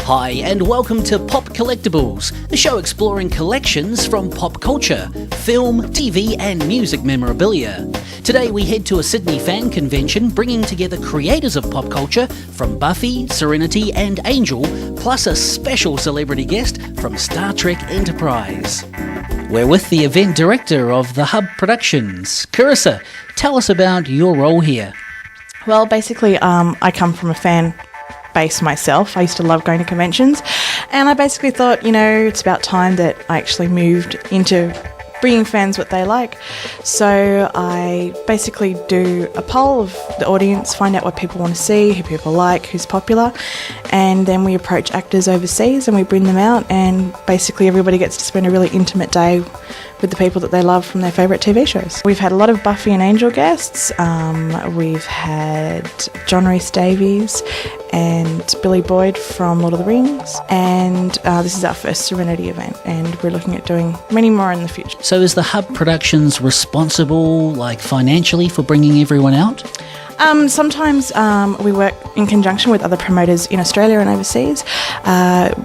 Hi, and welcome to Pop Collectibles, a show exploring collections from pop culture, film, TV, and music memorabilia. Today we head to a Sydney fan convention bringing together creators of pop culture from Buffy, Serenity, and Angel, plus a special celebrity guest from Star Trek Enterprise. We're with the event director of the Hub Productions. Carissa, tell us about your role here. Well, basically, I come from a fan base myself. I used to love going to conventions, and I basically thought, it's about time that I actually moved into bringing fans what they like. So I basically do a poll of the audience, find out what people want to see, who people like, who's popular, and then we approach actors overseas and we bring them out, and basically everybody gets to spend a really intimate day with the people that they love from their favourite TV shows. We've had a lot of Buffy and Angel guests. We've had John Rhys-Davies and Billy Boyd from Lord of the Rings, and this is our first Serenity event, and we're looking at doing many more in the future. So is the Hub Productions responsible, financially, for bringing everyone out? Sometimes we work in conjunction with other promoters in Australia and overseas.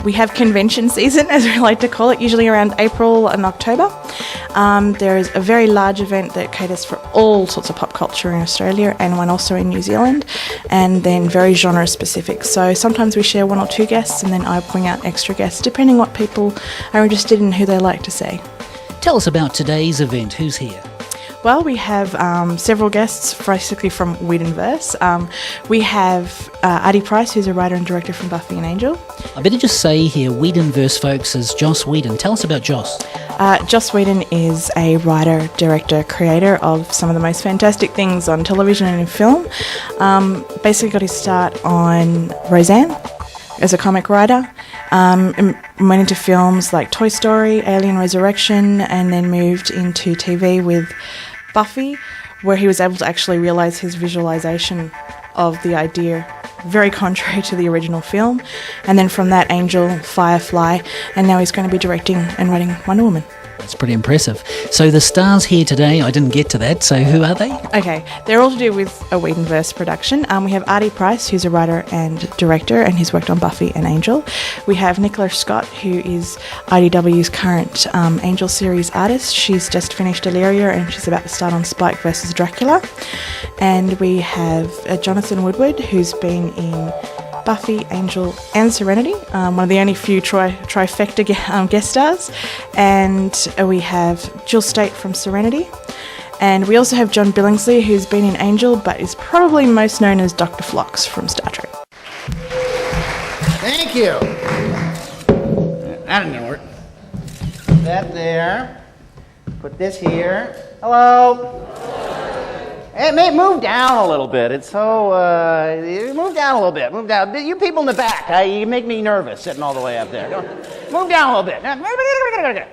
We have convention season, as we like to call it, usually around April and October. There is a very large event that caters for all sorts of pop culture in Australia, and one also in New Zealand, and then very genre specific. So sometimes we share one or two guests, and then I bring out extra guests, depending what people are interested in, who they like to see. Tell us about today's event. Who's here? Well, we have several guests, basically from Wedonverse. We have Addie Price, who's a writer and director from Buffy and Angel. I better just say here, Wedonverse, folks, is Joss Whedon. Tell us about Joss. Joss Whedon is a writer, director, creator of some of the most fantastic things on television and in film. Basically got his start on Roseanne as a comic writer. Went into films like Toy Story, Alien Resurrection, and then moved into TV with Buffy, where he was able to actually realise his visualisation of the idea, very contrary to the original film. And then from that, Angel, Firefly, and now he's going to be directing and writing Wonder Woman. That's pretty impressive. So the stars here today, I didn't get to that, so who are they? Okay, they're all to do with a Wedonverse production. We have Addie Price, who's a writer and director, and he's worked on Buffy and Angel. We have Nicola Scott, who is IDW's current Angel series artist. She's just finished Deliria, and she's about to start on Spike vs. Dracula. And we have Jonathan Woodward, who's been in Buffy, Angel, and Serenity, one of the only few trifecta guest stars. And we have Jill Staite from Serenity. And we also have John Billingsley, who's been in Angel, but is probably most known as Dr. Phlox from Star Trek. Thank you. That didn't work. Put that there. Put this here. Hello. Hey, move down a little bit. It's so, move down a little bit. Move down. You people in the back, you make me nervous sitting all the way up there. Move down a little bit.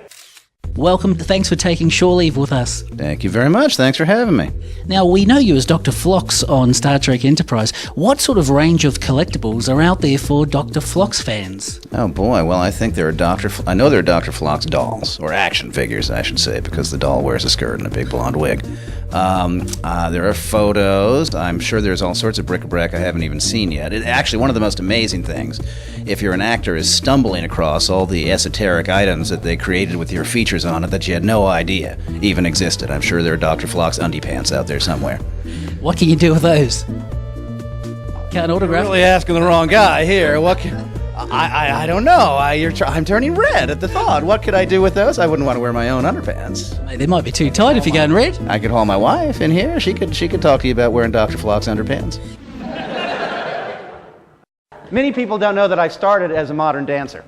Welcome. Thanks for taking shore leave with us. Thank you very much. Thanks for having me. Now, we know you as Dr. Phlox on Star Trek Enterprise. What sort of range of collectibles are out there for Dr. Phlox fans? Oh boy, well I think there are I know there are Dr. Phlox dolls, or action figures I should say, because the doll wears a skirt and a big blonde wig. There are photos. I'm sure there's all sorts of bric-a-brac I haven't even seen yet. Actually, one of the most amazing things, if you're an actor, is stumbling across all the esoteric items that they created with your features on it that you had no idea even existed. I'm sure there are Dr. Phlox underpants out there somewhere. What can you do with those? Can't autograph? You're really asking the wrong guy here. What can... I don't know. I'm turning red at the thought. What could I do with those? I wouldn't want to wear my own underpants. Mate, they might be too tight if you're going red. I could haul my wife in here. She could talk to you about wearing Dr. Phlox underpants. Many people don't know that I started as a modern dancer.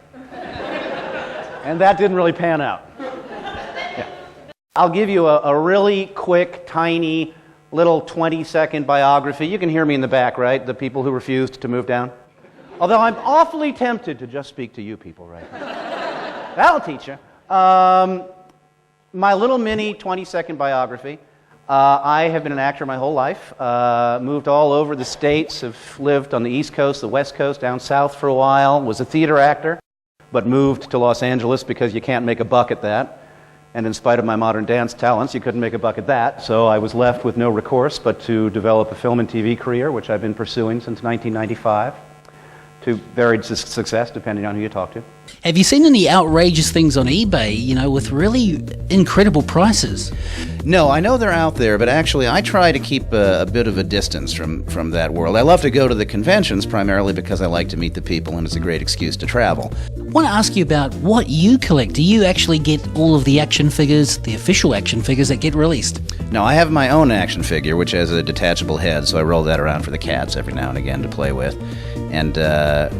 And that didn't really pan out. Yeah. I'll give you a really quick, tiny, little 20-second biography. You can hear me in the back, right? The people who refused to move down. Although I'm awfully tempted to just speak to you people right now. That'll teach you. My little mini 20-second biography. I have been an actor my whole life. Moved all over the states. Have lived on the East Coast, the West Coast, down south for a while. Was a theater actor, but moved to Los Angeles because you can't make a buck at that. And in spite of my modern dance talents, you couldn't make a buck at that. So I was left with no recourse but to develop a film and TV career, which I've been pursuing since 1995, to varied success, depending on who you talk to. Have you seen any outrageous things on eBay, with really incredible prices? No, I know they're out there, but actually I try to keep a bit of a distance from that world. I love to go to the conventions primarily because I like to meet the people and it's a great excuse to travel. I want to ask you about what you collect. Do you actually get all of the action figures, the official action figures that get released? No, I have my own action figure, which has a detachable head, so I roll that around for the cats every now and again to play with. And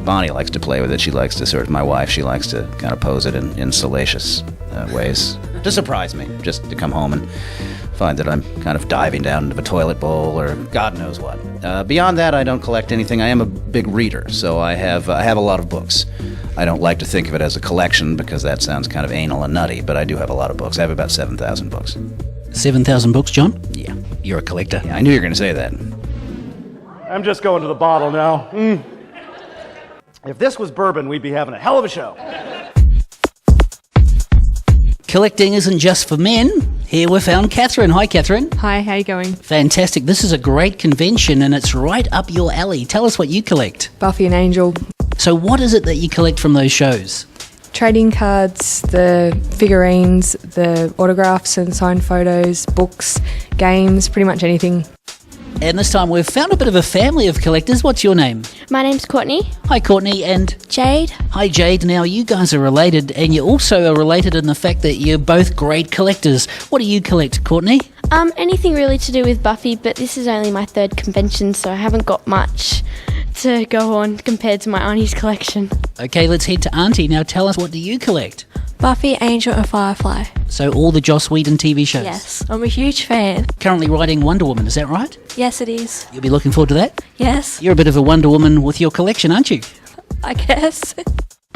Bonnie likes to play with it. She likes to my wife, she likes to kind of pose it in salacious ways to surprise me, just to come home and find that I'm kind of diving down into a toilet bowl or God knows what. Beyond that, I don't collect anything. I am a big reader, so I have a lot of books. I don't like to think of it as a collection because that sounds kind of anal and nutty, but I do have a lot of books. I have about 7,000 books. 7,000 books, John? Yeah. You're a collector. Yeah, I knew you were going to say that. I'm just going to the bottle now. If this was bourbon, we'd be having a hell of a show. Collecting isn't just for men. Here we found Catherine. Hi, Catherine. Hi, how you going? Fantastic. This is a great convention and it's right up your alley. Tell us what you collect. Buffy and Angel. So what is it that you collect from those shows? Trading cards, the figurines, the autographs and signed photos, books, games, pretty much anything. And this time we've found a bit of a family of collectors. What's your name? My name's Courtney. Hi, Courtney. And Jade. hi, Jade. Now, you guys are related, and you also are related in the fact that you're both great collectors. What do you collect, Courtney? Anything really to do with Buffy, but this is only my third convention, so I haven't got much to go on compared to my auntie's collection. Okay, let's head to Auntie. Now, tell us, what do you collect? Buffy, Angel and Firefly. So all the Joss Whedon TV shows? Yes, I'm a huge fan. Currently writing Wonder Woman, is that right? Yes, it is. You'll be looking forward to that? Yes, You're a bit of a Wonder Woman with your collection, aren't you? I guess.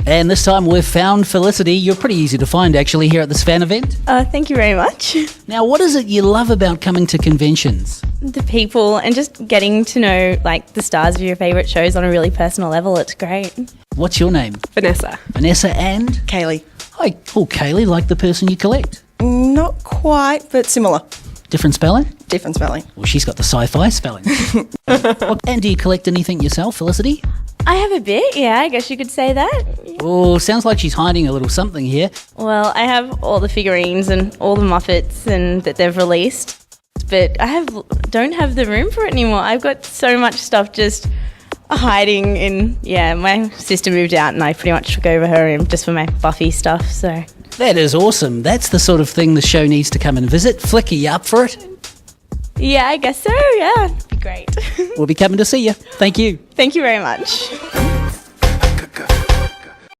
And this time we've found Felicity. You're pretty easy to find, actually, here at this fan event. Thank you very much. Now, what is it you love about coming to conventions? The people and just getting to know the stars of your favourite shows on a really personal level. It's great. What's your name? Vanessa. Vanessa and? Kaylee. Hi. Oh, Kaylee, like the person you collect. Not quite, but similar. Different spelling? Different spelling. Well, she's got the sci-fi spelling. And do you collect anything yourself, Felicity? I have a bit, yeah, I guess you could say that. Oh, sounds like she's hiding a little something here. Well, I have all the figurines and all the Muppets and that they've released, but don't have the room for it anymore. I've got so much stuff just hiding in, my sister moved out and I pretty much took over her room just for my Buffy stuff, so. That is awesome. That's the sort of thing the show needs to come and visit. Flick, are you up for it? Yeah, I guess so, yeah. It'd be great. We'll be coming to see you. Thank you. Thank you very much.